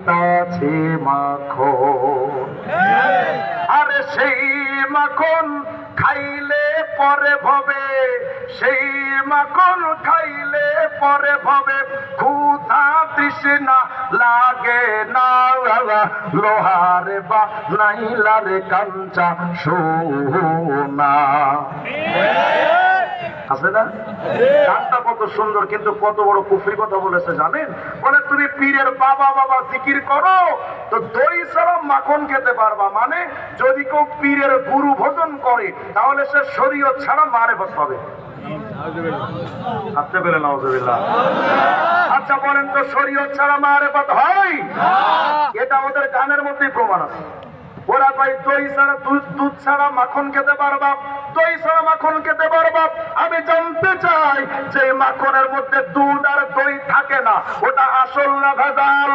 খাইতাছে মাখন। আরে সেই মাখন খাইলে পরে ভবে, সেই মাখন খাইলে পরে ভবে ক্ষুধা তৃষ্ণা লাগে না। লোহারে বা নাইলারে কাঞ্চা সোনা। আছে না? গানটা কত সুন্দর, কিন্তু কত বড় কুফরি কথা বলেছে জানেন? বলে তুমি পীরের বাবা বাবা জিকির করো তো দই ছাড়া মাখন খেতে পারবা। মানে যদি কেউ পীরের গুরু ভজন করে তাহলে সে শরীয়ত ছাড়া মারেফত পাবে। আসতে পেরে নাউজুবিল্লাহ। আচ্ছা বলেন তো শরীয়ত ছাড়া মারেফত হয়? এটা ওদের গানের মধ্যেই প্রমাণ আছে। ওরা ভাই দই ছাড়া দুধ ছাড়া মাখন খেতে পারবা, দই ছাড়া মাখন খেতে পারবা। আমি জানতে চাই যে মাখনের মধ্যে দুধ আর দই থাকে না, ওটা আসল না ভেজাল?